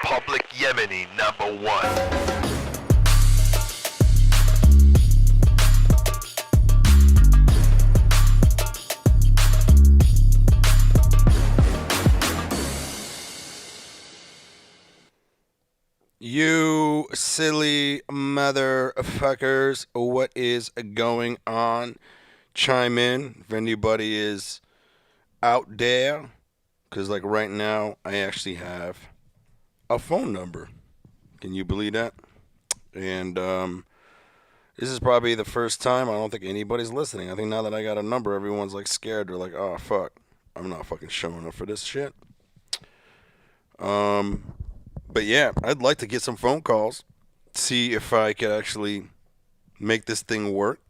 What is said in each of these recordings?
Public Yemeni #1. You silly motherfuckers, what is going on? Chime in if anybody is out there. Because, like, right now, I actually have a phone number. Can you believe that? And this is probably the first time I don't think anybody's listening. I think now that I got a number, everyone's, like, scared. They're like, oh, fuck. I'm not fucking showing up for this shit. But yeah, I'd like to get some phone calls, see if I could actually make this thing work.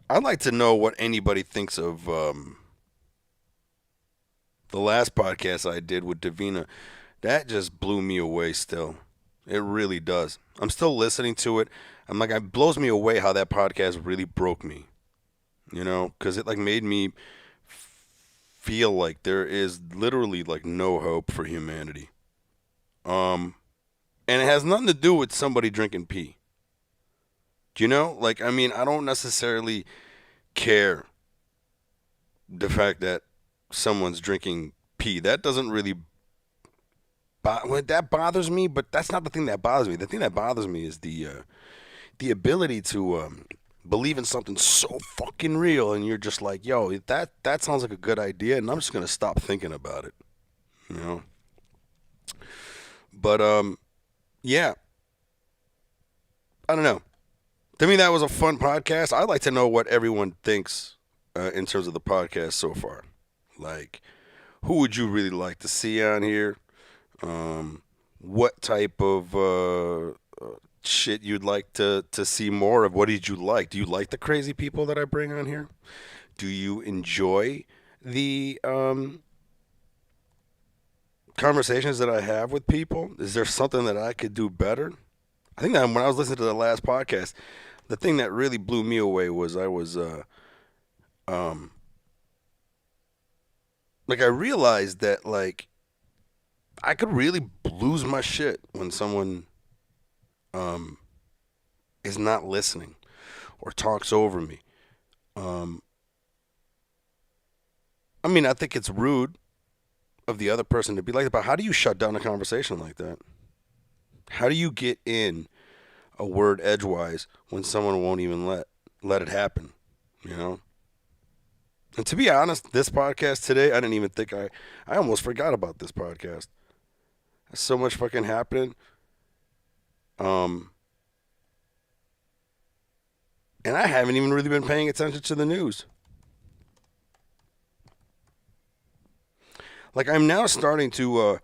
I'd like to know what anybody thinks of the last podcast I did with Davina. That just blew me away still. It really does. I'm still listening to it. I'm like, it blows me away how that podcast really broke me. You know, because it like made me feel like there is literally like no hope for humanity. And it has nothing to do with somebody drinking pee. Do you know? Like, I mean, I don't necessarily care the fact that someone's drinking pee. That doesn't really that bothers me, but that's not the thing that bothers me. The thing that bothers me is the ability to believe in something so fucking real, and you're just like, yo, that sounds like a good idea, and I'm just gonna stop thinking about it. You know. But yeah, I don't know. To me, that was a fun podcast. I'd like to know what everyone thinks in terms of the podcast so far. Like, who would you really like to see on here? What type of shit you'd like to see more of? What did you like? Do you like the crazy people that I bring on here? Do you enjoy the conversations that I have with people? Is there something that I could do better? I think that when I was listening to the last podcast, the thing that really blew me away was I was like I realized that like I could really lose my shit when someone is not listening or talks over me. I mean, I think it's rude of the other person to be like that, but how do you shut down a conversation like that? How do you get in a word edgewise when someone won't even let it happen? You know? And to be honest, this podcast today, I didn't even think I almost forgot about this podcast. There's so much fucking happening. And I haven't even really been paying attention to the news. Like, I'm now starting to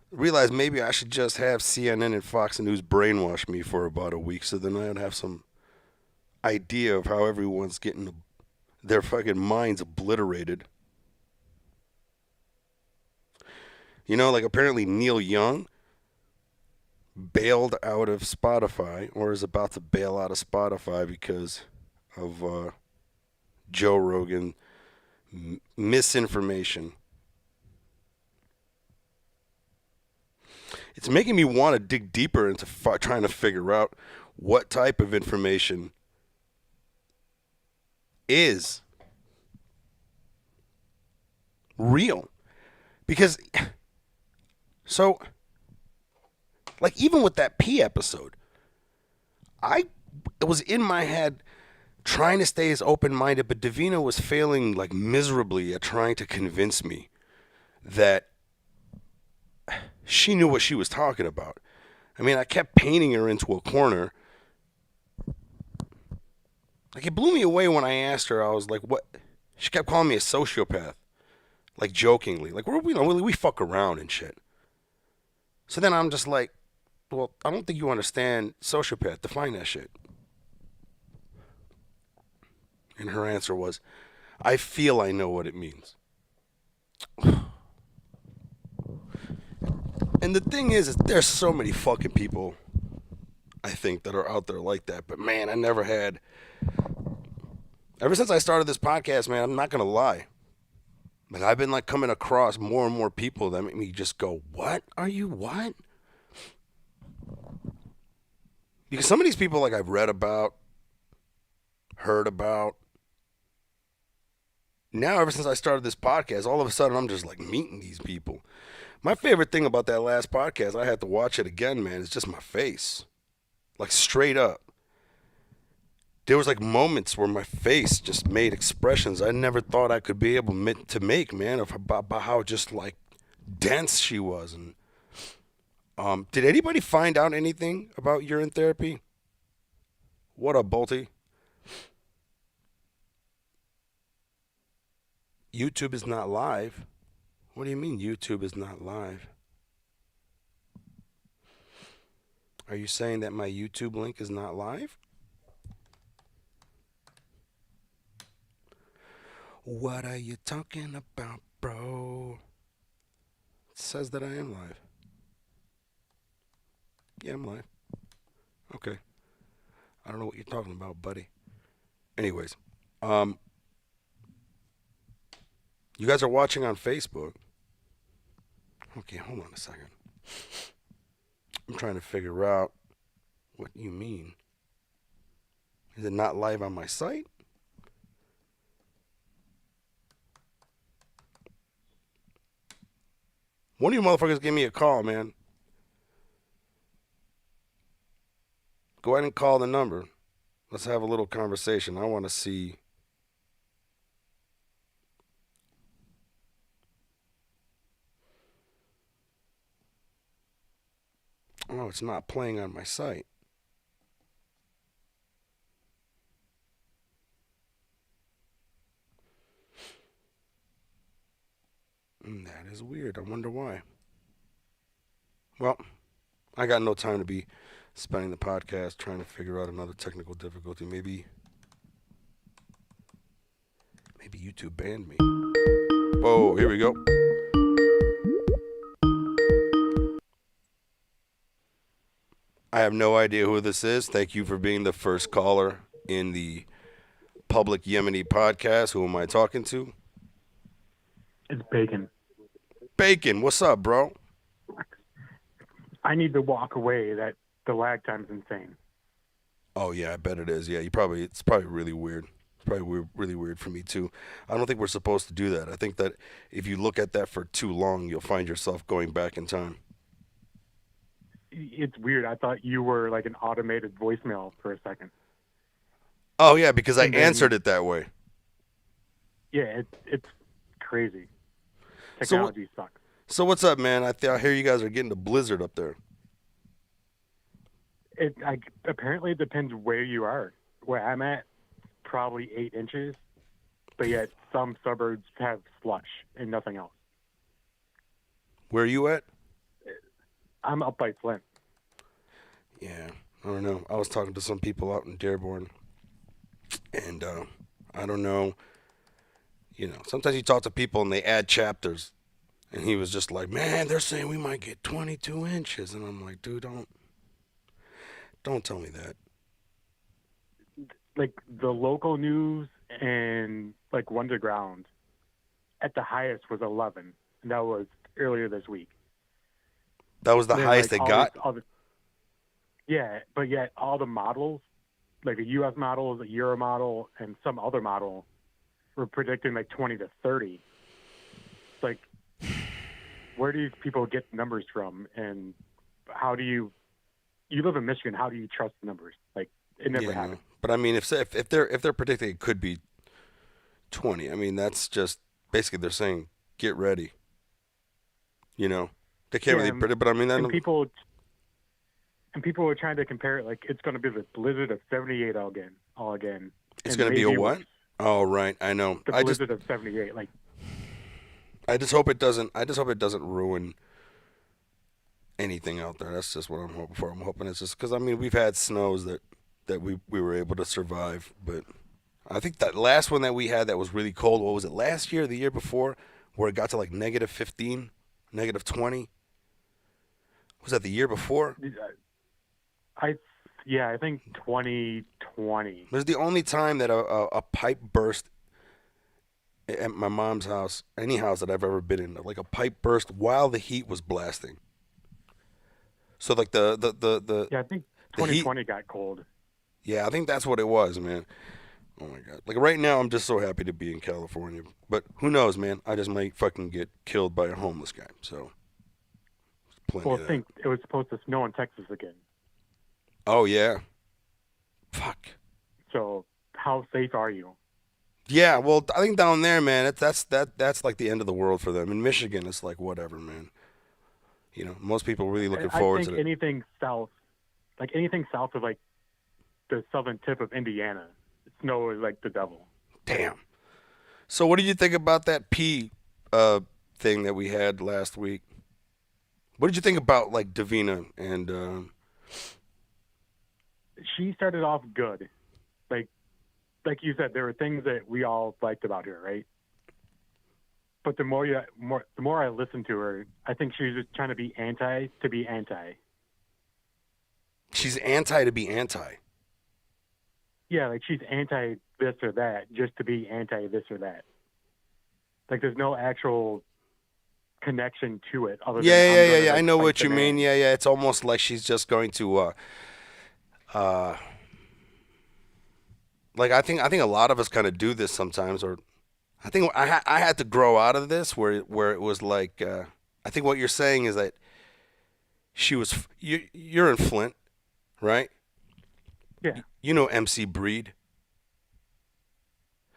realize maybe I should just have CNN and Fox News brainwash me for about a week, so then I'd have some idea of how everyone's getting their fucking minds obliterated. You know, like apparently Neil Young bailed out of Spotify, or is about to bail out of Spotify because of Joe Rogan misinformation. It's making me want to dig deeper into trying to figure out what type of information is real. Because, so, like, even with that P episode, it was in my head trying to stay as open-minded, but Davina was failing, like, miserably at trying to convince me that she knew what she was talking about. I mean, I kept painting her into a corner. Like, it blew me away when I asked her. I was like, what? She kept calling me a sociopath. Like, jokingly. Like, we fuck around and shit. So then I'm just like, well, I don't think you understand sociopath. Define that shit. And her answer was, I feel I know what it means. And the thing is there's so many fucking people, I think, that are out there like that. But, man, I never had. Ever since I started this podcast, man, I'm not going to lie. Like I've been like coming across more and more people that make me just go, "What are you? What?" Because some of these people, like I've read about, heard about. Now, ever since I started this podcast, all of a sudden I'm just like meeting these people. My favorite thing about that last podcast, I had to watch it again, man, is just my face. Like straight up. There was like moments where my face just made expressions I never thought I could be able to make, man, about how just like dense she was. And did anybody find out anything about urine therapy? What up, Bolty? YouTube is not live. What do you mean YouTube is not live? Are you saying that my YouTube link is not live? What are you talking about, bro? It says that I am live. Yeah, I'm live. Okay. I don't know what you're talking about, buddy. Anyways, you guys are watching on Facebook. Okay, hold on a second. I'm trying to figure out what you mean. Is it not live on my site? One of you motherfuckers give me a call, man. Go ahead and call the number. Let's have a little conversation. I want to see. Oh, it's not playing on my site. That is weird. I wonder why. Well, I got no time to be spending the podcast trying to figure out another technical difficulty. Maybe YouTube banned me. Whoa, here we go. I have no idea who this is. Thank you for being the first caller in the public Yemeni podcast. Who am I talking to? It's Bacon. Bacon, what's up, bro? I need to walk away. That the lag time's insane. Oh yeah, I bet it is. Yeah, it's probably really weird. It's probably really weird for me too. I don't think we're supposed to do that. I think that if you look at that for too long, you'll find yourself going back in time. It's weird. I thought you were like an automated voicemail for a second. Oh yeah, because I answered it that way. Yeah, it's crazy. Technology sucks. So what's up, man? I hear you guys are getting a blizzard up there. Apparently it depends where you are. Where I'm at, probably 8 inches, but yet some suburbs have slush and nothing else. Where are you at? I'm up by Flint. Yeah, I don't know. I was talking to some people out in Dearborn, and I don't know. You know, sometimes you talk to people and they add chapters, and he was just like, "Man, they're saying we might get 22 inches," and I'm like, "Dude, don't tell me that." Like the local news and like Wonderground, at the highest was 11, and that was earlier this week. That was the highest they got? Yeah, but yet all the models, like a U.S. model, a Euro model, and some other model, were predicting like 20 to 30. It's like, where do these people get numbers from? And how do you live in Michigan, how do you trust the numbers? Like, it never happened. But I mean, if they're predicting it could be 20, I mean, that's just basically they're saying, get ready. You know? They can't really predict, but I mean, and people are trying to compare it like it's going to be the blizzard of 78 all again. It's going to be a what? Oh, right. I know. The blizzard of 78. Like, I just hope it doesn't ruin anything out there. That's just what I'm hoping for. I'm hoping it's just because I mean we've had snows that we were able to survive, but I think that last one that we had that was really cold. What was it? Last year, or the year before, where it got to like -15, -20. Was that the year before? I think 2020. It was the only time that a pipe burst at my mom's house, any house that I've ever been in, like a pipe burst while the heat was blasting. So like the Yeah, I think the heat. 2020 got cold. Yeah, I think that's what it was, man. Oh my god! Like right now, I'm just so happy to be in California. But who knows, man? I just might fucking get killed by a homeless guy. So plenty Well, of I that. think it was supposed to snow in Texas again. Oh yeah. Fuck. So how safe are you? Yeah, well, I think down there, man, that's like the end of the world for them. In Michigan, it's like whatever, man. You know, most people are really looking forward I to think it. anything south of like the southern tip of Indiana, snow is like the devil. Damn. So, what did you think about that pee thing that we had last week? What did you think about like Davina and? She started off good, like you said, there were things that we all liked about her, right? But the more I listened to her, I think she was just trying to be anti to be anti. She's anti to be anti. Yeah, like she's anti this or that just to be anti this or that. Like there's no actual connection to it other than Yeah. like, I know fight what the you mean. man. Yeah. It's almost like she's just going to. Like I think a lot of us kind of do this sometimes, or I think I had to grow out of this where it was like I think what you're saying is that she was you're in Flint, right? Yeah. You know MC Breed.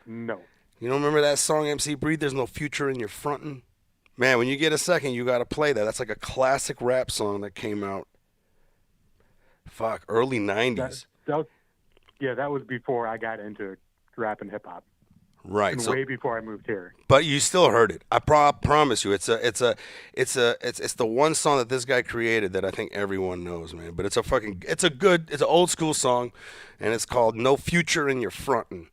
No. You don't remember that song MC Breed? There's no future in your frontin'. Man, when you get a second, you gotta play that. That's like a classic rap song that came out. Fuck, early '90s. That was before I got into rap and hip hop. Right. And So, way before I moved here. but you still heard it. I promise you, it's the one song that this guy created that I think everyone knows, man. But it's an old school song, and it's called "No Future in Your Frontin'."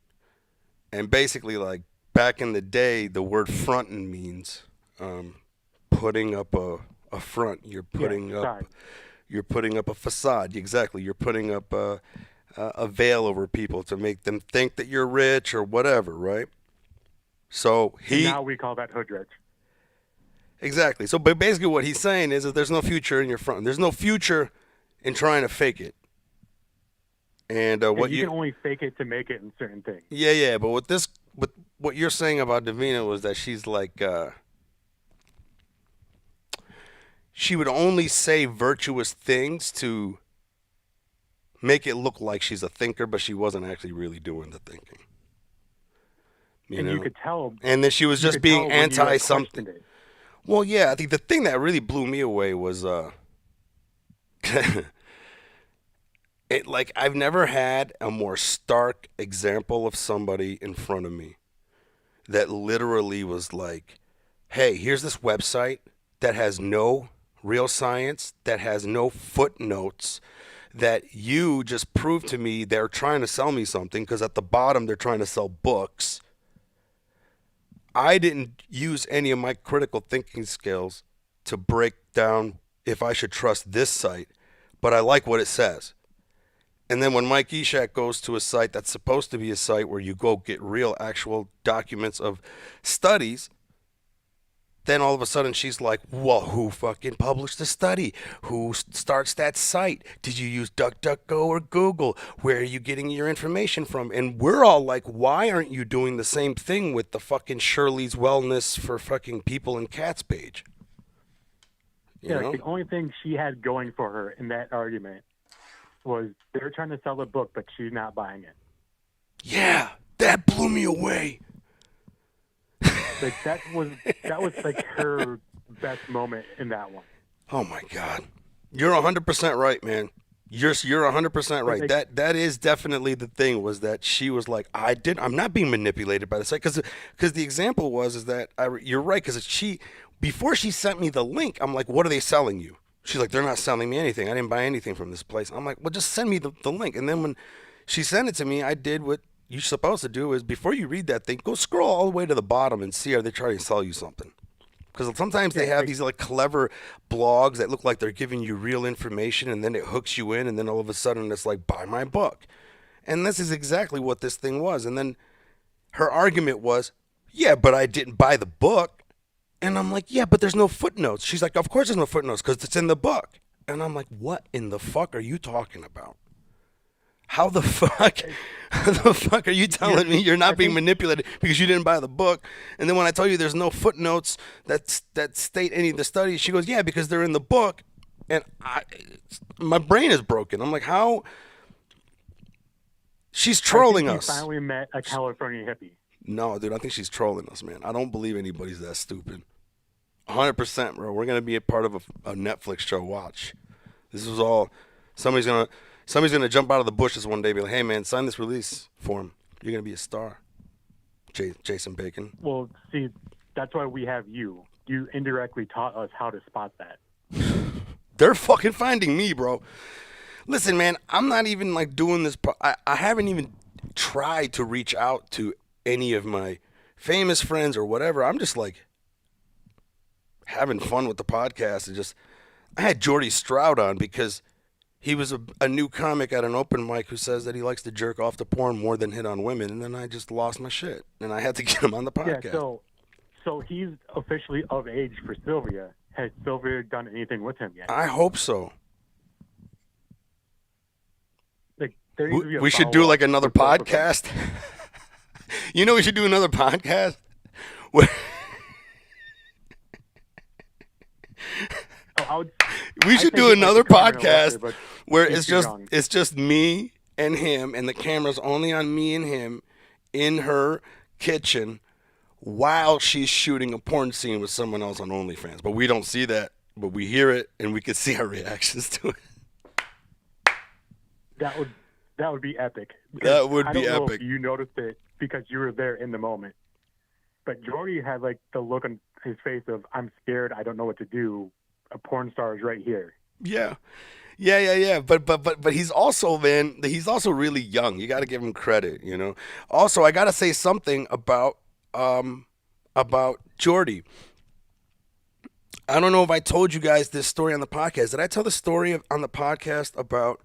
And basically, like back in the day, the word "frontin'" means putting up a front. You're putting up a facade. Exactly. You're putting up a veil over people to make them think that you're rich or whatever, right? So And now we call that hood rich. exactly. So, but basically, what he's saying is that there's no future in your front. There's no future in trying to fake it. And what you can only fake it to make it in certain things. yeah. But what you're saying about Davina was that she's like she would only say virtuous things to make it look like she's a thinker, but she wasn't actually really doing the thinking. You know? You could tell. And then she was just being anti something. It. Well, yeah, I think the thing that really blew me away was I've never had a more stark example of somebody in front of me that literally was like, hey, here's this website that has no real science, that has no footnotes, that you just proved to me they're trying to sell me something because at the bottom they're trying to sell books. I didn't use any of my critical thinking skills to break down if I should trust this site, but I like what it says. And then when Mike Eshaq goes to a site that's supposed to be a site where you go get real actual documents of studies, then all of a sudden she's like, well, who fucking published the study? Who starts that site? Did you use DuckDuckGo or Google? Where are you getting your information from? And we're all like, why aren't you doing the same thing with the fucking Shirley's Wellness for fucking people and cats page? You know? Like the only thing she had going for her in that argument was they're trying to sell a book, but she's not buying it. Yeah, that blew me away. Like that was like her best moment in that one. Oh my God, you're 100% right, man. You're 100% right. Like, That is definitely the thing. Was that she was like, I'm not being manipulated by the site because the example was that you're right because before she sent me the link, I'm like, what are they selling you? She's like, they're not selling me anything. I didn't buy anything from this place. I'm like, well, just send me the link. And then when she sent it to me, I did what you're supposed to do is before you read that thing, go scroll all the way to the bottom and see are they trying to sell you something. Because sometimes they have these like clever blogs that look like they're giving you real information and then it hooks you in and then all of a sudden it's like, buy my book. And this is exactly what this thing was. And then her argument was, yeah, but I didn't buy the book. And I'm like, yeah, but there's no footnotes. She's like, of course there's no footnotes because it's in the book. And I'm like, what in the fuck are you talking about? How the fuck? How the fuck are you telling me you're not being manipulated because you didn't buy the book? And then when I tell you there's no footnotes that state any of the studies, she goes, yeah, because they're in the book. And my brain is broken. I'm like, how? She's trolling us. You finally met a California hippie. No, dude, I think she's trolling us, man. I don't believe anybody's that stupid. 100%, bro. We're gonna be a part of a Netflix show. Watch. This is all. Somebody's gonna jump out of the bushes one day, and be like, "Hey, man, sign this release form. You're gonna be a star." Jason Bacon. Well, see, that's why we have you. You indirectly taught us how to spot that. They're fucking finding me, bro. Listen, man, I'm not even like doing this. I haven't even tried to reach out to any of my famous friends or whatever. I'm just like having fun with the podcast. And just, I had Jordy Stroud on because he was a new comic at an open mic who says that he likes to jerk off to porn more than hit on women. And then I just lost my shit. And I had to get him on the podcast. Yeah, so he's officially of age for Sylvia. Has Sylvia done anything with him yet? I hope so. Like, there needs to be a we should do like another follow-up with podcast. You know, we should do another podcast where we should do another podcast where it's just me and him, and the camera's only on me and him in her kitchen while she's shooting a porn scene with someone else on OnlyFans. But we don't see that, but we hear it, and we can see our reactions to it. That would be epic. That would be I don't know epic. if you noticed it because you were there in the moment. But Jordy had like the look on his face of, I'm scared, I don't know what to do. A porn star is right here. Yeah. But he's also, man, he's also really young. You got to give him credit, you know. Also, I got to say something about Jordy. I don't know if I told you guys this story on the podcast. Did I tell the story on the podcast about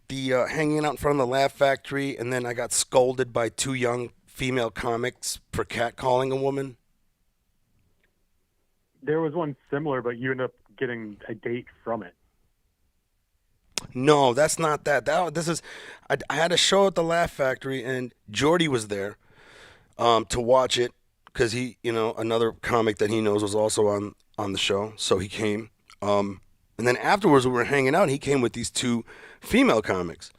the hanging out in front of the Laugh Factory, and then I got scolded by two young female comics for catcalling a woman? There was one similar, but you ended up getting a date from it. No, that's not that. I had a show at the Laugh Factory, and Jordy was there to watch it because he, you know, another comic that he knows was also on the show, so he came. And then afterwards, we were hanging out, and he came with these two female comics.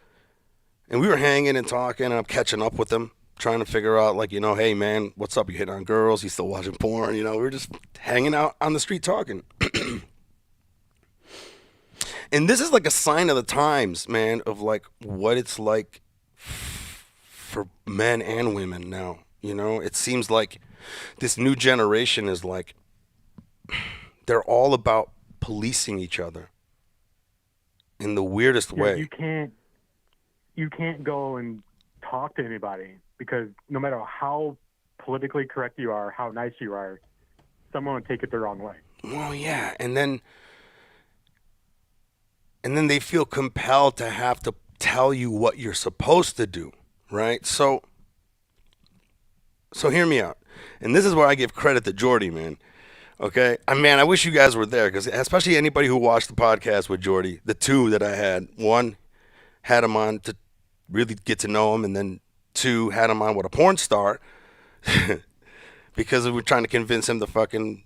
And we were hanging and talking, and I'm catching up with them, trying to figure out, like, you know, hey, man, what's up? You hitting on girls? You still watching porn? You know, we were just hanging out on the street talking. And this is like a sign of the times, man, of like what it's like for men and women now. You know, it seems like this new generation is like, they're all about policing each other in the weirdest way. You can't go and talk to anybody because no matter how politically correct you are, how nice you are, someone will take it the wrong way. Well, yeah, and then they feel compelled to have to tell you what you're supposed to do, right? So hear me out. And this is where I give credit to Jordy, man. Okay? I wish you guys were there, because especially anybody who watched the podcast with Jordy, the two that I had. One, had him on to really get to know him, and then two, had him on with a porn star because we were trying to convince him to fucking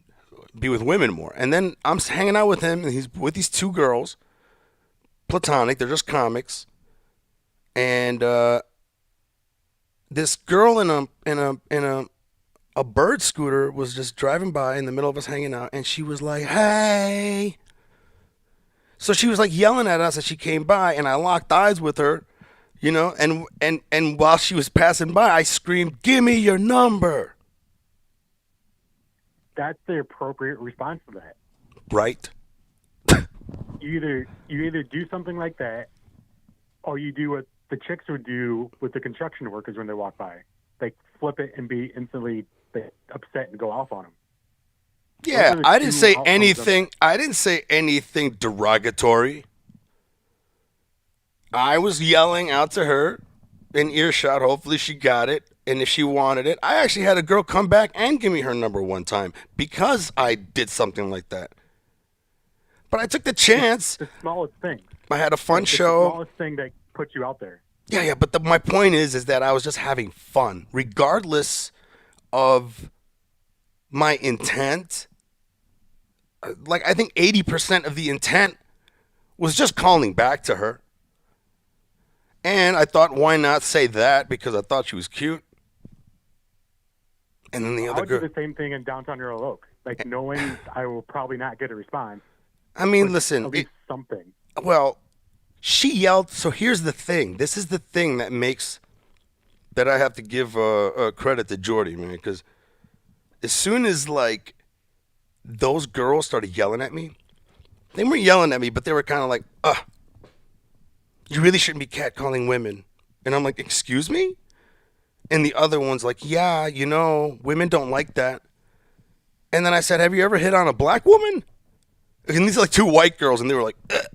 be with women more. And then I'm hanging out with him, and he's with these two girls, platonic, they're just comics. And this girl in a bird scooter was just driving by in the middle of us hanging out, and she was like, hey. So she was like yelling at us as she came by, and I locked eyes with her, you know, and while she was passing by, I screamed, give me your number. That's the appropriate response to that. Right. You either do something like that, or you do what the chicks would do with the construction workers when they walk by. They flip it and be instantly upset and go off on them. Yeah, I didn't say anything. I didn't say anything derogatory. I was yelling out to her in earshot. Hopefully she got it. and if she wanted it, I actually had a girl come back and give me her number one time because I did something like that. But I took the chance. The smallest thing. I had a fun It's show. the smallest thing that puts you out there. Yeah, but my point is that I was just having fun, regardless of my intent. Like, I think 80% of the intent was just calling back to her. And I thought, why not say that? Because I thought she was cute. And then the I other would girl. do the same thing in downtown Earl Oak. Like, knowing I will probably not get a response. I mean, But listen. At least something. Well, she yelled. So here's the thing. This is the thing that makes that I have to give credit to Jordy, man. Because as soon as like those girls started yelling at me, they weren't yelling at me, but they were kind of like, you really shouldn't be catcalling women. And I'm like, excuse me? And the other one's like, yeah, you know, women don't like that. And then I said, have you ever hit on a black woman? And these are like two white girls, and they were like, ugh.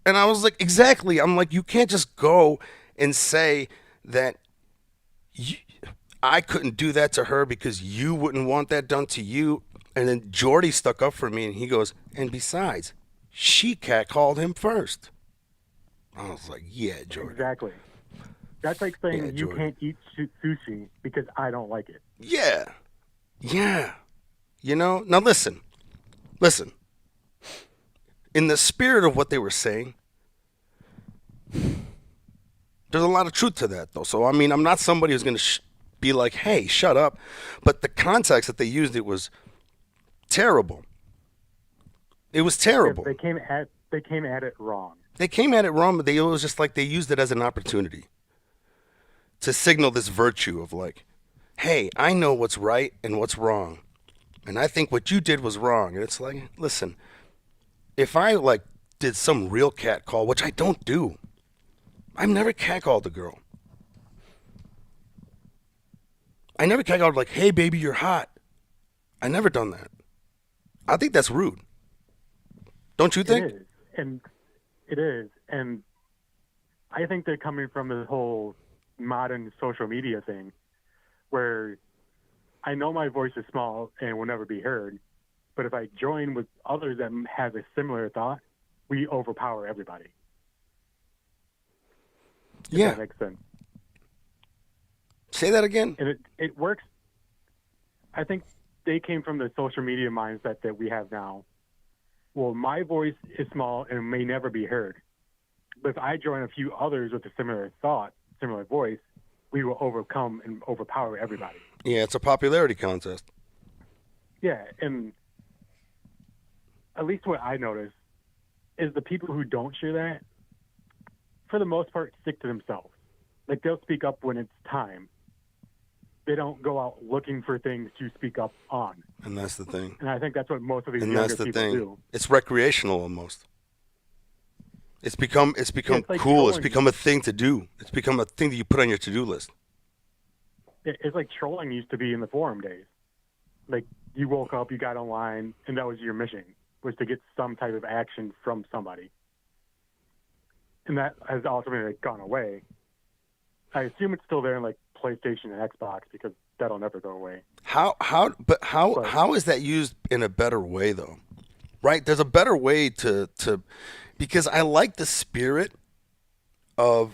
And I was like, exactly. I'm like, you can't just go and say that I couldn't do that to her because you wouldn't want that done to you. And then Jordy stuck up for me, and he goes, and besides, she catcalled him first. I was like, yeah, Jordy. Exactly. That's like saying Yeah, you Jordan. can't eat sushi because I don't like it. Yeah. Yeah. You know? Now listen. Listen. In the spirit of what they were saying, there's a lot of truth to that, though. So, I mean, I'm not somebody who's going to be like, hey, shut up. But the context that they used, it was terrible. It was terrible. They came at it wrong. They came at it wrong, but it was just like they used it as an opportunity to signal this virtue of like, hey, I know what's right and what's wrong. And I think what you did was wrong. And it's like, listen, if I like did some real cat call, which I don't do, I've never catcalled a girl. I never catcalled like, hey, baby, you're hot. I never done that. I think that's rude. Don't you think? It is. And I think they're coming from this whole modern social media thing where I know my voice is small and will never be heard, but if I join with others that have a similar thought, we overpower everybody. If Yeah. that makes sense. Say that again. And it works. I think they came from the social media mindset that we have now. Well, my voice is small and may never be heard. But if I join a few others with a similar thought, similar voice, we will overcome and overpower everybody. Yeah, it's a popularity contest. Yeah, and at least what I notice is the people who don't share that, for the most part, stick to themselves. Like, they'll speak up when it's time. They don't go out looking for things to speak up on. And that's the thing. And I think that's what most of these And younger that's the people thing. do. It's recreational almost. It's become It's like cool. It's trolling. become a thing to do. It's become a thing that you put on your to-do list. It's like trolling used to be in the forum days. Like, you woke up, you got online, and that was your mission, was to get some type of action from somebody. And that has ultimately gone away. I assume it's still there in like PlayStation and Xbox because that'll never go away. How is that used in a better way though? Right? There's a better way to because I like the spirit of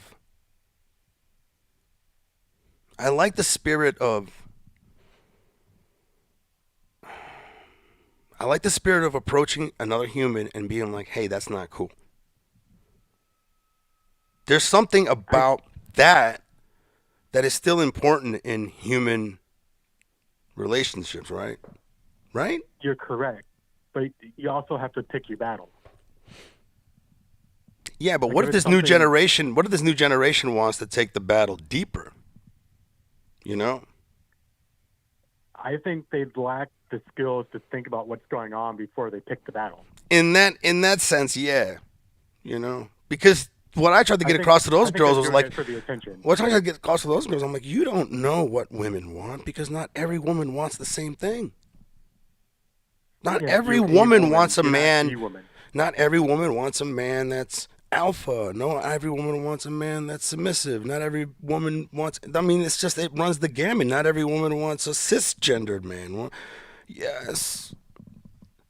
approaching another human and being like, "Hey, that's not cool." There's something about that is still important in human relationships, right? Right? You're correct. But you also have to pick your battle. Yeah, but Like, what if if it's this new something- generation, wants to take the battle deeper? You know? I think they lack the skills to think about what's going on before they pick the battle. In that sense, yeah. You know? Because what I tried to get I think- across to I those think girls they're was doing like, it for the attention. what I tried to get across to those girls, I'm like, you don't know what women want because not every woman wants the same thing. Not Yeah, every you're a woman wants a you're not man. the woman. Not every woman wants a man that's alpha. Not every woman wants a man that's submissive. Not every woman wants. I mean, it's just it runs the gamut. Not every woman wants a cisgendered man. Yes,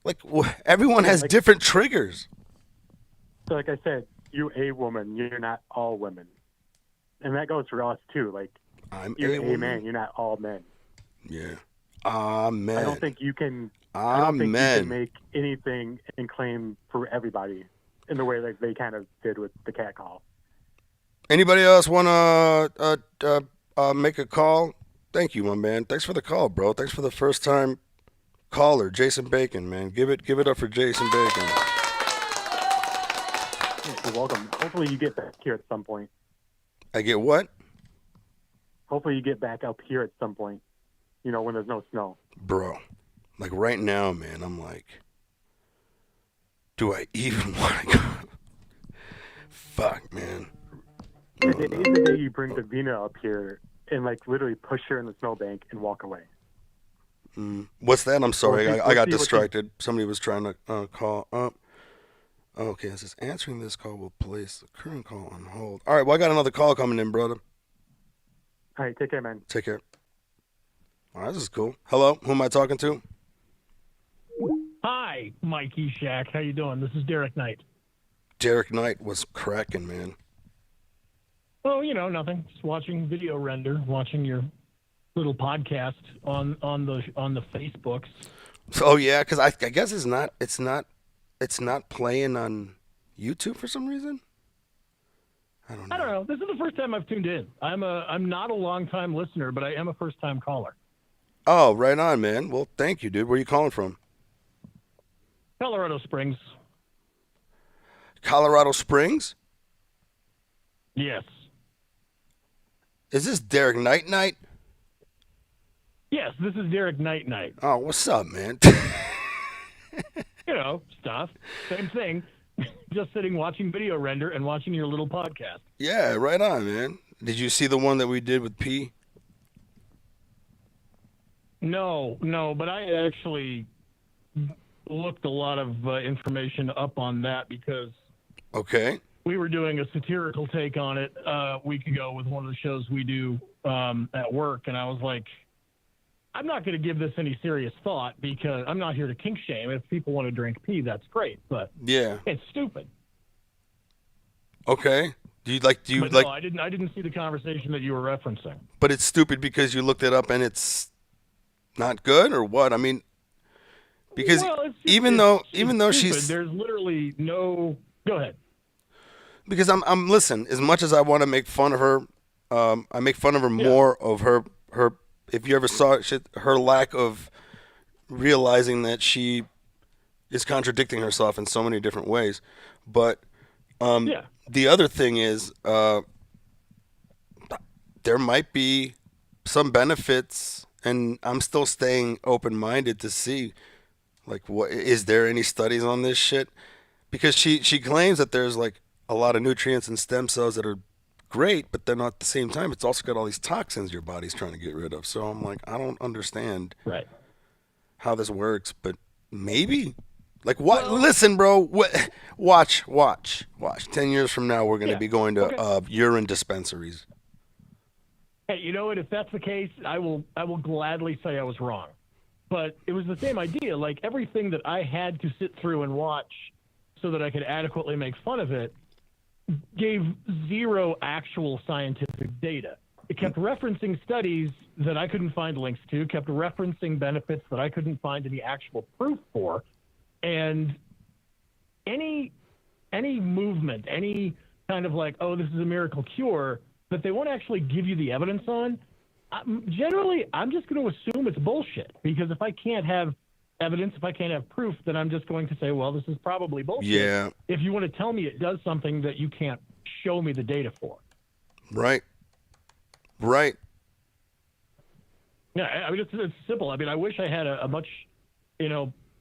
like everyone Yeah, has like, different triggers. so like I said, you're a woman. You're not all women, and that goes for us too. Like I'm you're a a woman. man. You're not all men. Yeah. Amen. I don't think you can. I don't think you Amen. can make anything and claim for everybody in the way like they kind of did with the cat call. Anybody else want to make a call? Thank you, my man. Thanks for the call, bro. Thanks for the first time caller, Jason Bacon, man. Give it up for Jason Bacon. You're welcome. Hopefully you get back here at some point. I get what? Hopefully you get back up here at some point. You know, when there's no snow. Bro, like right now, man, I'm like, do I even want to go? Fuck, man. The day is the day you bring Davina up here and like literally push her in the snowbank and walk away. What's that? I'm sorry, Well, I got see what distracted. Somebody was trying to call up. Okay, it says answering this call will place the current call on hold. All right, well, I got another call coming in, brother. All right, take care, man. Take care. All right, this is cool. Hello, who am I talking to? Hi, Mike Eshaq. How you doing? This is Derek Knight. Derek Knight was cracking, man. Oh, you know, nothing. Just watching video render, watching your little podcast on the Facebooks. Oh yeah, because I guess it's not playing on YouTube for some reason. I don't know. This is the first time I've tuned in. I'm not a long time listener, but I am a first time caller. Oh, right on, man. Well, thank you, dude. Where are you calling from? Colorado Springs. Colorado Springs? Yes. Is this Derek Knight? Yes, this is Derek Knight. Oh, what's up, man? You know, stuff. Same thing. Just sitting watching video render and watching your little podcast. Yeah, right on, man. Did you see the one that we did with P? No, but I actually looked a lot of information up on that because Okay. we were doing a satirical take on it a week ago with one of the shows we do at work, and I was like, I'm not going to give this any serious thought because I'm not here to kink shame. If people want to drink pee, that's great, but Yeah. it's stupid. Okay. No, I didn't see the conversation that you were referencing. But it's stupid because you looked it up and it's not good, or what? I mean, because Well, it's just- even it's though stupid. she's, There's literally no. Go ahead. because I'm listen, as much as I want to make fun of her, I make fun of her more of her. If you ever saw her lack of realizing that she is contradicting herself in so many different ways. But the other thing is, there might be some benefits, and I'm still staying open-minded to see, like, what is there any studies on this shit? Because she claims that there's like a lot of nutrients and stem cells that are great, but then at the same time, it's also got all these toxins your body's trying to get rid of. So I'm like, I don't understand how this works, but maybe. Like, what? Well, listen, bro. Watch. 10 years from now, we're going to be going to urine dispensaries. Hey, you know what? If that's the case, I will gladly say I was wrong. But it was the same idea. Like, everything that I had to sit through and watch so that I could adequately make fun of it gave zero actual scientific data. It kept referencing studies that I couldn't find links to, kept referencing benefits that I couldn't find any actual proof for. And any movement, any kind of like, oh, this is a miracle cure, that they won't actually give you the evidence on, generally, I'm just going to assume it's bullshit. Because if I can't have evidence, if I can't have proof, then I'm just going to say, well, this is probably bullshit. Yeah. If you want to tell me it does something that you can't show me the data for. Right. Yeah, I mean, it's simple. I mean, I wish I had a much,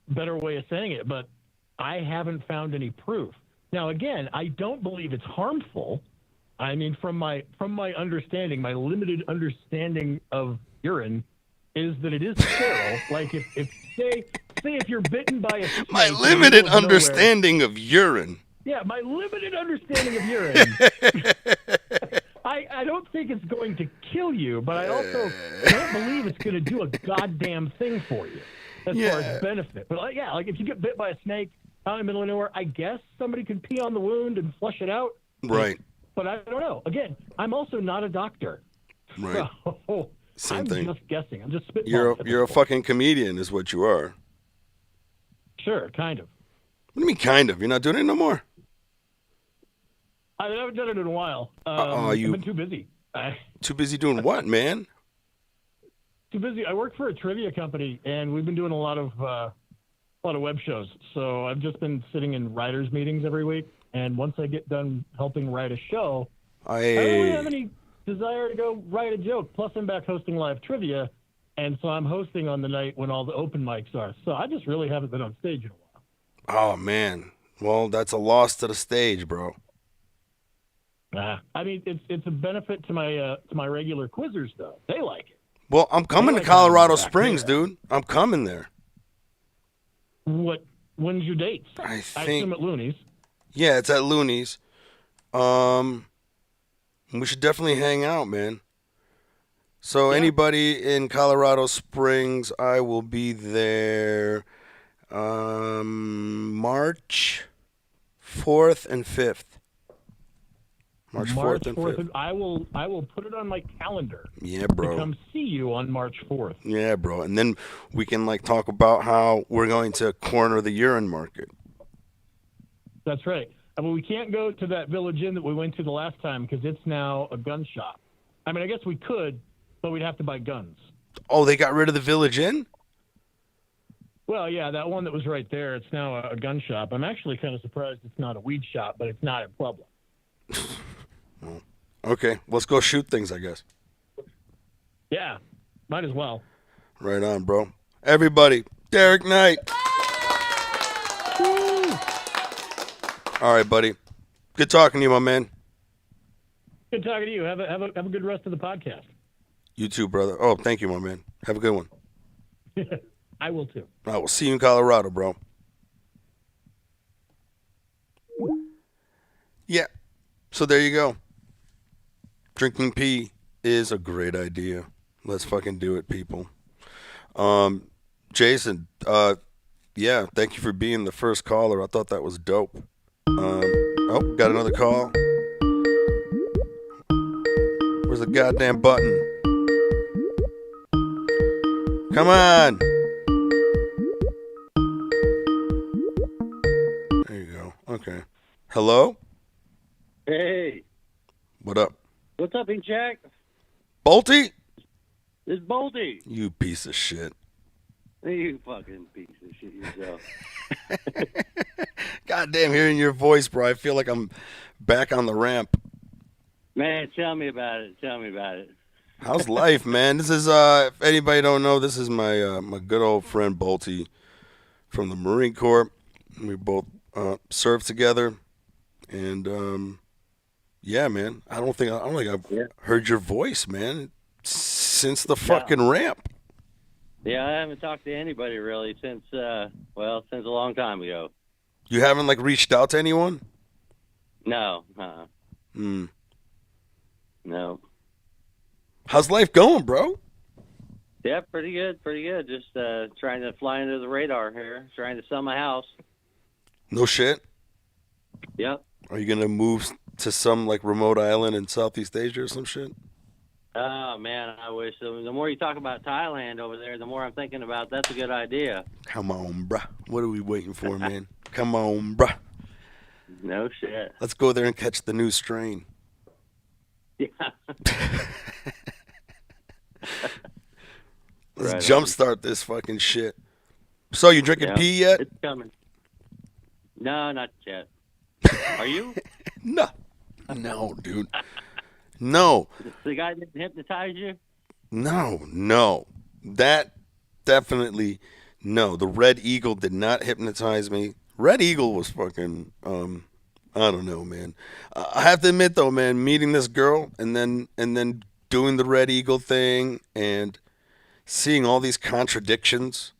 better way of saying it, but I haven't found any proof. Now, again, I don't believe it's harmful. I mean, from my understanding, my limited understanding of urine is that it is sterile. Like if say if you're bitten by a snake, My limited understanding of urine. Yeah, my limited understanding of urine. I don't think it's going to kill you, but I also don't believe it's going to do a goddamn thing for you as far as benefit. But like if you get bit by a snake out in the middle of nowhere, I guess somebody could pee on the wound and flush it out. Right. But I don't know. Again, I'm also not a doctor. Right. So I'm just guessing. I'm just spitballing. You're a fucking comedian is what you are. Sure, kind of. What do you mean kind of? You're not doing it no more? I haven't done it in a while. I've been too busy. Too busy doing what, man? Too busy. I work for a trivia company, and we've been doing a lot of web shows. So I've just been sitting in writers' meetings every week. And once I get done helping write a show, I don't really have any desire to go write a joke. Plus, I'm back hosting live trivia, and so I'm hosting on the night when all the open mics are. So I just really haven't been on stage in a while. Oh man. Well, that's a loss to the stage, bro. I mean, it's a benefit to my regular quizzers, though. They like it. Well, I'm coming to Colorado Springs, dude. I'm coming there. When's your dates? I assume at Looney's. Yeah, it's at Looney's. We should definitely hang out, man. So anybody in Colorado Springs, I will be there March 4th and 5th. March 4th and 5th. I will put it on my calendar. Yeah, bro. To come see you on March 4th. Yeah, bro. And then we can talk about how we're going to corner the urine market. That's right. But we can't go to that Village Inn that we went to the last time because it's now a gun shop. I mean, I guess we could, but we'd have to buy guns. Oh, they got rid of the Village Inn? Well, yeah, that one that was right there, it's now a gun shop. I'm actually kind of surprised it's not a weed shop, but it's not in Pueblo. Well, okay, let's go shoot things, I guess. Yeah, might as well. Right on, bro. Everybody, Derek Knight. All right, buddy. Good talking to you, my man. Good talking to you. Have a good rest of the podcast. You too, brother. Oh, thank you, my man. Have a good one. I will too. I will see you in Colorado, bro. Yeah. So there you go. Drinking pee is a great idea. Let's fucking do it, people. Jason, yeah, thank you for being the first caller. I thought that was dope. Got another call. Where's the goddamn button? Come on. There you go. Okay. Hello? Hey. What up? What's up, Eshaq? Bolty? It's Bolty. You piece of shit. You fucking piece of shit yourself. Goddamn, hearing your voice, bro. I feel like I'm back on the ramp. Man, tell me about it. Tell me about it. How's life, man? This is, if anybody don't know, this is my my good old friend Bolty from the Marine Corps. We both served together, and yeah, man. I don't think I've heard your voice, man, since the fucking ramp. Yeah, I haven't talked to anybody really since a long time ago. You haven't reached out to anyone? No. No. How's life going, bro? Yeah, pretty good. Just trying to fly under the radar here, trying to sell my house. No shit? Yep. Are you going to move to some remote island in Southeast Asia or some shit? Oh, man, I wish. The more you talk about Thailand over there, the more I'm thinking about that's a good idea. Come on, bruh. What are we waiting for, man? Come on, bruh. No shit. Let's go there and catch the new strain. Yeah. Let's jumpstart this fucking shit. So, you drinking pee yet? It's coming. No, not yet. Are you? No, dude. No. The guy didn't hypnotize you? No. That definitely no. The Red Eagle did not hypnotize me. Red Eagle was fucking, I don't know, man. I have to admit, though, man, meeting this girl and then doing the Red Eagle thing and seeing all these contradictions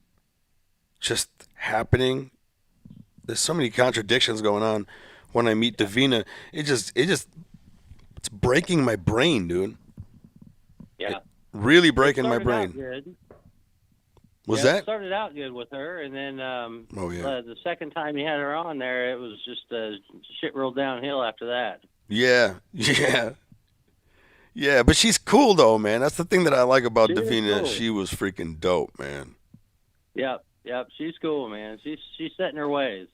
just happening. There's so many contradictions going on when I meet Davina. It's breaking my brain, dude. Yeah. Really It breaking my started out brain. good. Was Yeah, it that? started out good with her, and then Oh yeah. the second time you had her on there, it was just shit rolled downhill after that. Yeah. Yeah. Yeah, but she's cool though, man. That's the thing that I like about She is Davina. cool. She was freaking dope, man. Yep. She's cool, man. She's set in her ways.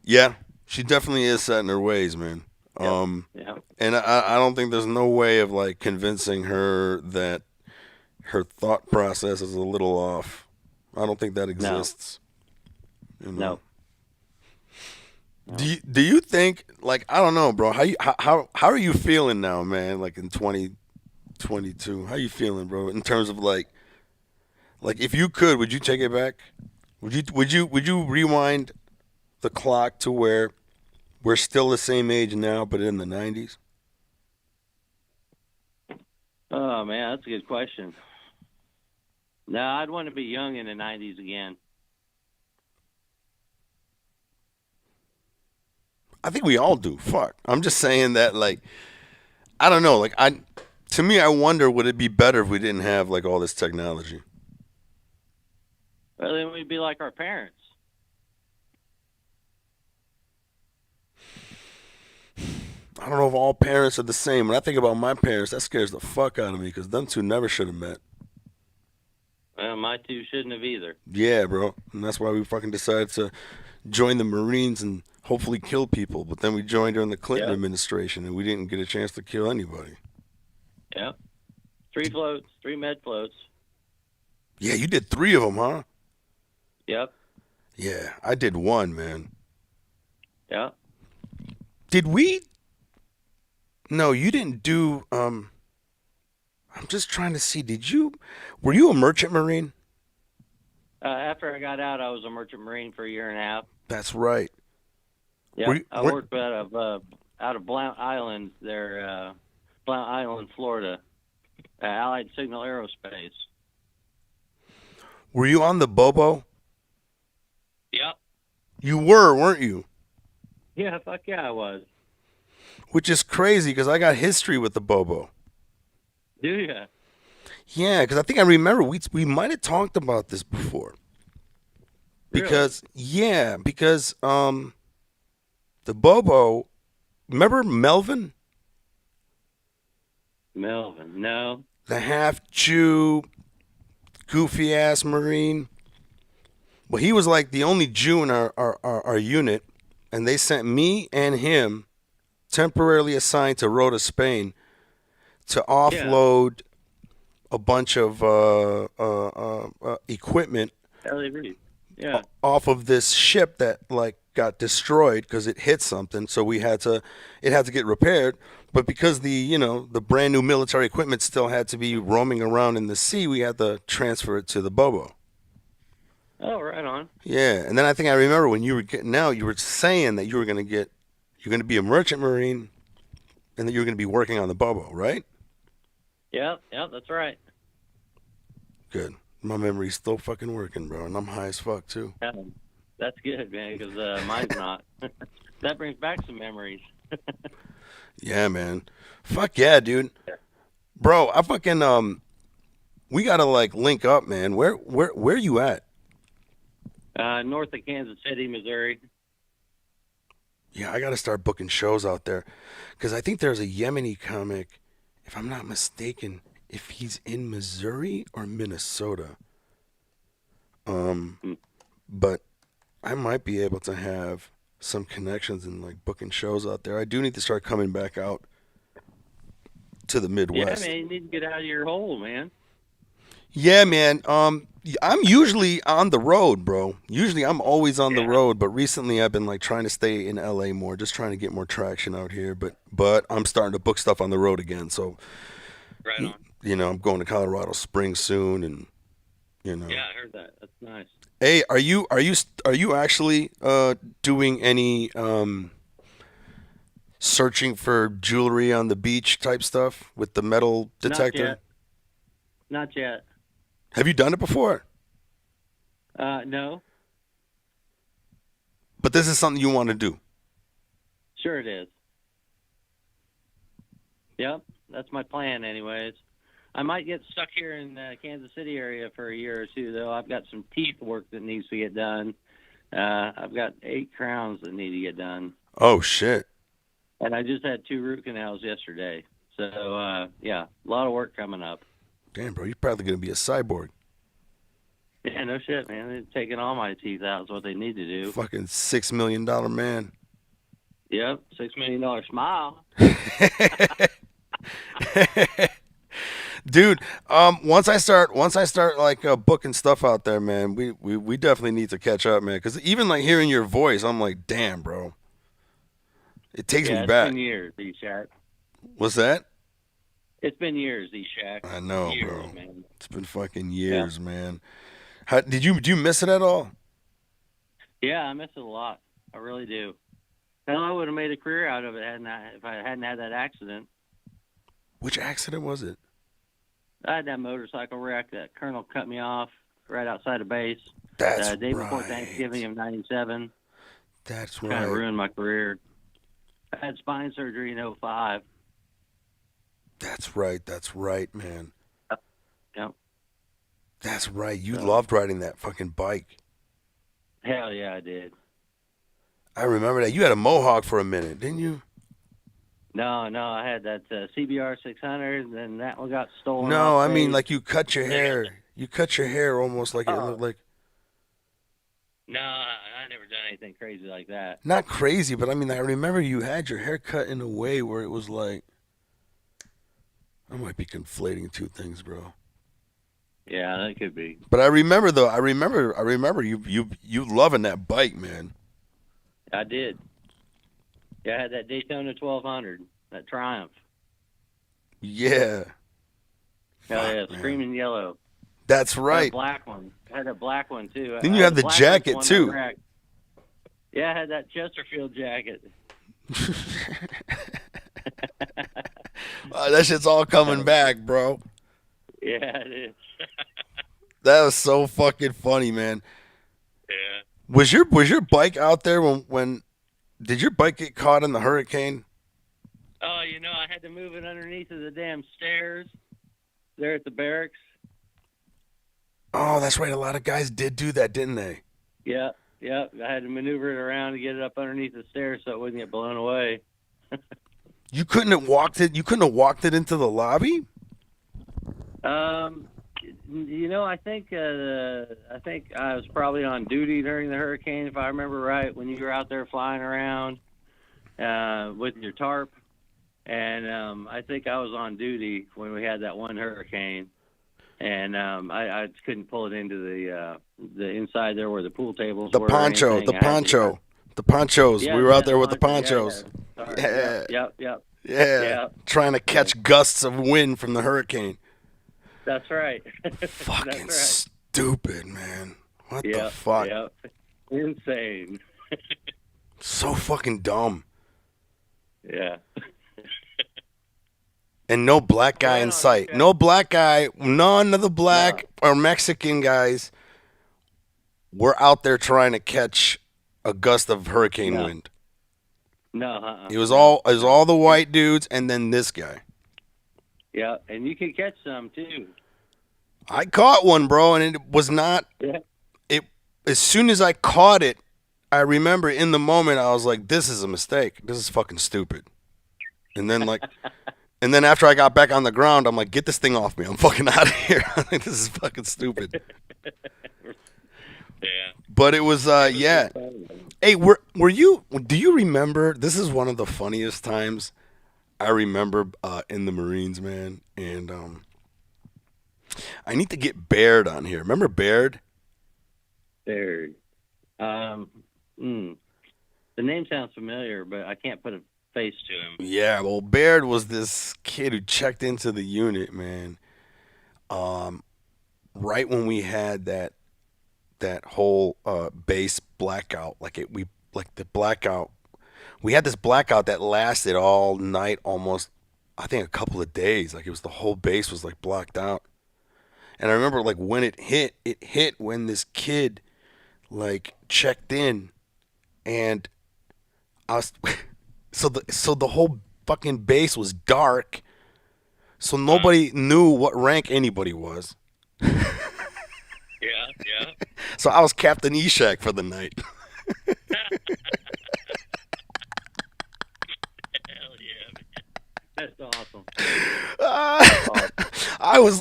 Yeah, she definitely is set in her ways, man. Yep. And I don't think there's no way of like convincing her that her thought process is a little off. I don't think that exists. You know? No. Do you think, like, I don't know, bro? How are you feeling now, man? Like in 2022, how you feeling, bro? In terms of like if you could, would you take it back? Would you rewind the clock to where we're still the same age now, but in the 90s? Oh man, that's a good question. No, I'd want to be young in the '90s again. I think we all do. Fuck. I'm just saying that, like, I don't know. Like, to me, I wonder, would it be better if we didn't have like all this technology? Well, then we'd be like our parents. I don't know if all parents are the same. When I think about my parents, that scares the fuck out of me because them two never should have met. Well, my two shouldn't have either. Yeah, bro. And that's why we fucking decided to join the Marines and hopefully kill people. But then we joined during the Clinton administration and we didn't get a chance to kill anybody. Yeah. 3 floats, 3 med floats. Yeah, you did 3 of them, huh? Yep. Yeah, I did 1, man. Yeah. Did we? No, you didn't do. I'm just trying to see. Were you a merchant marine? After I got out, I was a merchant marine for a year and a half. That's right. Yeah, I worked out of Blount Island, there, Blount Island, Florida, Allied Signal Aerospace. Were you on the Bobo? Yep. You were, weren't you? Yeah, fuck yeah, I was. Which is crazy because I got history with the Bobo. Do ya? Yeah, because I think I remember we might have talked about this before. Because the Bobo, remember Melvin? Melvin, no. The half Jew, goofy ass Marine. Well, he was like the only Jew in our unit, and they sent me and him temporarily assigned to Rota, Spain, to offload a bunch of equipment off of this ship that like got destroyed because it hit something. So it had to get repaired. But because the brand new military equipment still had to be roaming around in the sea, we had to transfer it to the Bobo. Oh, right on. Yeah, and then I think I remember when you were getting out, you were saying that you're going to be a merchant marine, and that you're going to be working on the Bobo, right? Yep, that's right. Good. My memory's still fucking working, bro, and I'm high as fuck too. Yeah, that's good, man, because mine's not. That brings back some memories. Yeah, man. Fuck yeah, dude. Bro, I fucking we gotta like link up, man. Where you at? North of Kansas City, Missouri. Yeah, I gotta start booking shows out there, because I think there's a Yemeni comic, if I'm not mistaken, if he's in Missouri or Minnesota. But I might be able to have some connections and like booking shows out there. I do need to start coming back out to the Midwest. Yeah, man, you need to get out of your hole, man. Yeah, man. I'm usually on the road, bro. Usually I'm always on the road, but recently I've been like trying to stay in LA more, just trying to get more traction out here. But I'm starting to book stuff on the road again. So, right on. I'm going to Colorado Springs soon, and Yeah, I heard that. That's nice. Hey, are you actually doing any searching for jewelry on the beach type stuff with the metal detector? Not yet. Have you done it before? No. But this is something you want to do. Sure it is. Yep, that's my plan anyways. I might get stuck here in the Kansas City area for a year or two, though. I've got some teeth work that needs to get done. I've got 8 crowns that need to get done. Oh, shit. And I just had 2 root canals yesterday. So, yeah, a lot of work coming up. Damn, bro, you're probably going to be a cyborg. Yeah, no shit, man. They're taking all my teeth out is what they need to do. Fucking $6 million man. Yep, $6 million smile. Dude, once I start like booking stuff out there, man, we definitely need to catch up, man. Because even like hearing your voice, I'm like, damn, bro. It takes me back. It's been years, Eshaq. What's that? It's been years, Eshaq. I know, years, bro. Man. It's been fucking years, man. Do you miss it at all? Yeah, I miss it a lot. I really do. Hell, I would have made a career out of it if I hadn't had that accident. Which accident was it? I had that motorcycle wreck that Colonel cut me off right outside of base. That's the day before Thanksgiving of '97. That's right. Kind of ruined my career. I had spine surgery in '05. That's right, man. Yep. That's right. You loved riding that fucking bike. Hell yeah, I did. I remember that. You had a mohawk for a minute, didn't you? No, I had that CBR 600, and that one got stolen. No, I mean like you cut your hair. You cut your hair almost like it looked like. No, I never done anything crazy like that. Not crazy, but I mean I remember you had your hair cut in a way where it was like. I might be conflating two things, bro. Yeah, that could be. But I remember though. I remember you loving that bike, man. I did. Yeah, I had that Daytona 1200, that Triumph. Yeah. Hell yeah, screaming yellow. That's right. Black one. I had a black one too. Then you had the jacket too. Yeah, I had that Chesterfield jacket. That shit's all coming back, bro. Yeah, it is. That was so fucking funny, man. Yeah. Was your bike out there when did your bike get caught in the hurricane? Oh, I had to move it underneath of the damn stairs there at the barracks. Oh, that's right. A lot of guys did do that, didn't they? Yeah. I had to maneuver it around to get it up underneath the stairs so it wouldn't get blown away. You couldn't have walked it. You couldn't have walked it into the lobby. I think I was probably on duty during the hurricane, if I remember right, when you were out there flying around with your tarp. And I think I was on duty when we had that one hurricane. And I just couldn't pull it into the inside there where the pool tables were. The ponchos. Yeah, we were out there with the ponchos. Yeah. Yeah. Trying to catch gusts of wind from the hurricane. That's right. Fucking stupid, man. What the fuck? Yeah. Insane. So fucking dumb. Yeah. And no black guy in sight. No black guy. None of the black or Mexican guys were out there trying to catch a gust of hurricane wind. No. It was all the white dudes and then this guy. Yeah, and you can catch some too. I caught one, bro, and it was not. Yeah. It as soon as I caught it, I remember in the moment I was like, "This is a mistake. This is fucking stupid." And then and then after I got back on the ground, I'm like, "Get this thing off me! I'm fucking out of here. This is fucking stupid." Yeah. But it was yeah. Hey, were you? Do you remember? This is one of the funniest times I remember in the Marines, man. And I need to get Baird on here. Remember Baird? Baird. The name sounds familiar, but I can't put a face to him. Yeah, well, Baird was this kid who checked into the unit, man. Right when we had that whole base blackout, the blackout. We had this blackout that lasted all night, almost, I think, a couple of days. Like, it was the whole base was like blocked out. And I remember, like, when it hit when this kid, like, checked in, and I was So the whole fucking base was dark. So nobody knew what rank anybody was. Yeah. So I was Captain Eshaq for the night. Hell yeah, man. That's awesome. I was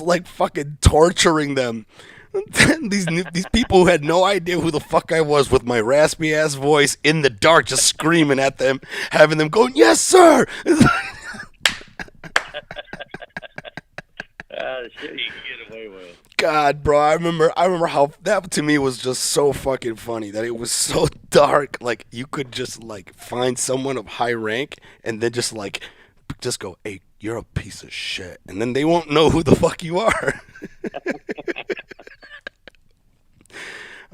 like fucking torturing them. these people who had no idea who the fuck I was, with my raspy ass voice in the dark, just screaming at them, having them going, "Yes, sir." The shit you can get away with. God, bro, I remember how that to me was just so fucking funny, that it was so dark. Like, you could just like find someone of high rank and then just go, "Hey, you're a piece of shit," and then they won't know who the fuck you are.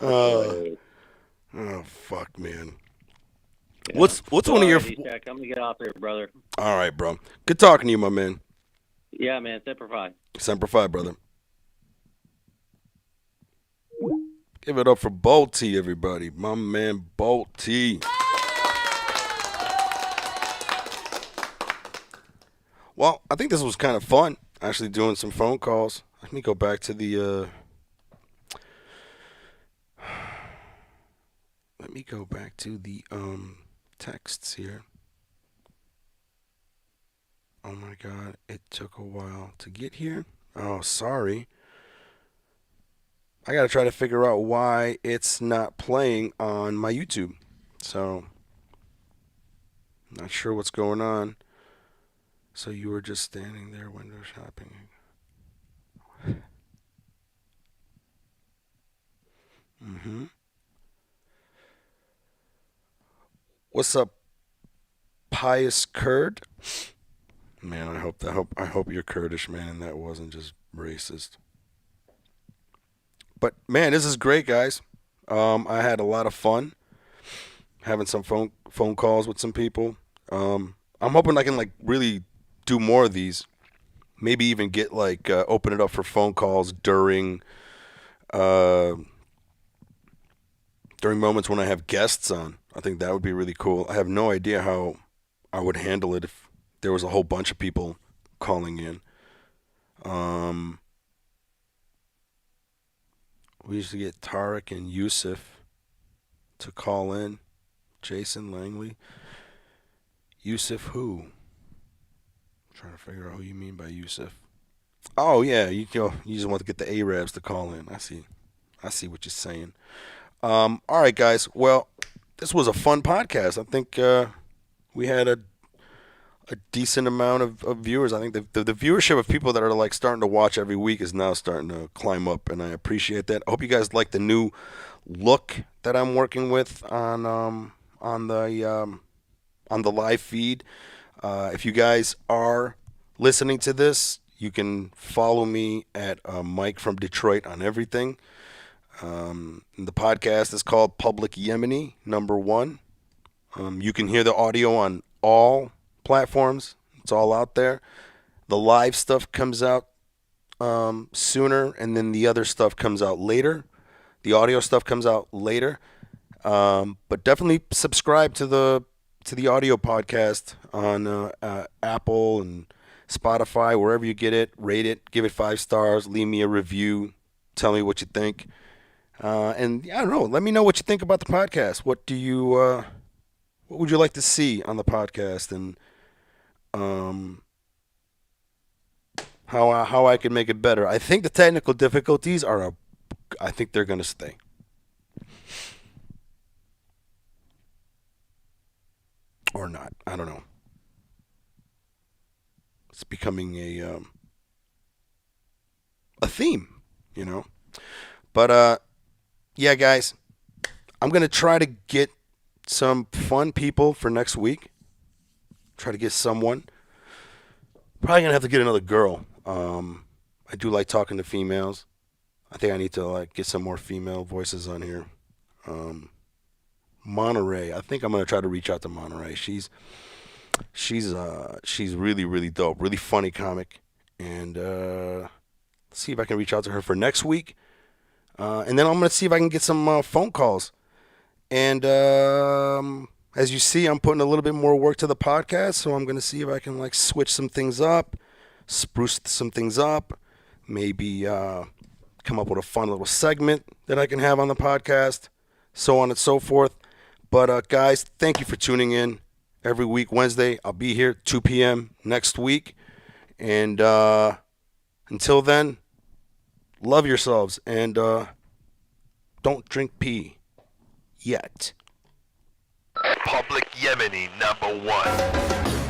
Oh fuck, man. Yeah. What's one of your? Eshaq, I'm gonna get off there, brother. All right, bro. Good talking to you, my man. Yeah, man. Semper Fi. Semper Fi, brother. Give it up for Bolt T, everybody. My man, Bolt T. Well, I think this was kind of fun, actually, doing some phone calls. Let me go back to the. Let me go back to the texts here. Oh my God, it took a while to get here. Oh, sorry. I gotta try to figure out why it's not playing on my YouTube. So, not sure what's going on. So you were just standing there window shopping. What's up, Pious Kurd? Man, I hope you're Kurdish, man, and that wasn't just racist. But man, this is great, guys. I had a lot of fun having some phone calls with some people. I'm hoping I can like really do more of these. Maybe even get like open it up for phone calls during moments when I have guests on. I think that would be really cool. I have no idea how I would handle it if there was a whole bunch of people calling in. We used to get Tarek and Yusuf to call in. Jason Langley. Yusuf who? I'm trying to figure out who you mean by Yusuf. Oh yeah, you just want to get the Arabs to call in. I see what you're saying. All right, guys. Well, this was a fun podcast. I think we had a decent amount of viewers. I think the viewership of people that are like starting to watch every week is now starting to climb up, and I appreciate that. I hope you guys like the new look that I'm working with on the live feed. If you guys are listening to this, you can follow me at Mike from Detroit on everything. The podcast is called Public Yemeni #1. You can hear the audio on all platforms. It's all out there. The live stuff comes out sooner, and then the other stuff comes out later. The audio stuff comes out later. But definitely subscribe to the audio podcast on Apple and Spotify, wherever you get it. Rate it, give it 5 stars, leave me a review, tell me what you think. And I don't know, let me know what you think about the podcast. What would you like to see on the podcast, and how I can make it better. I think the technical difficulties I think they're going to stay. Or not. I don't know. It's becoming a theme, you know. But yeah, guys, I'm going to try to get some fun people for next week. Try to get someone. Probably going to have to get another girl. I do like talking to females. I think I need to like get some more female voices on here. Monterey. I think I'm going to try to reach out to Monterey. She's really, really dope. Really funny comic. And let's see if I can reach out to her for next week. And then I'm going to see if I can get some phone calls. And as you see, I'm putting a little bit more work to the podcast, so I'm going to see if I can like switch some things up, spruce some things up, maybe come up with a fun little segment that I can have on the podcast, so on and so forth. But guys, thank you for tuning in every week. Wednesday, I'll be here 2 p.m. next week. And until then, love yourselves and don't drink pee yet. Public Yemeni #1.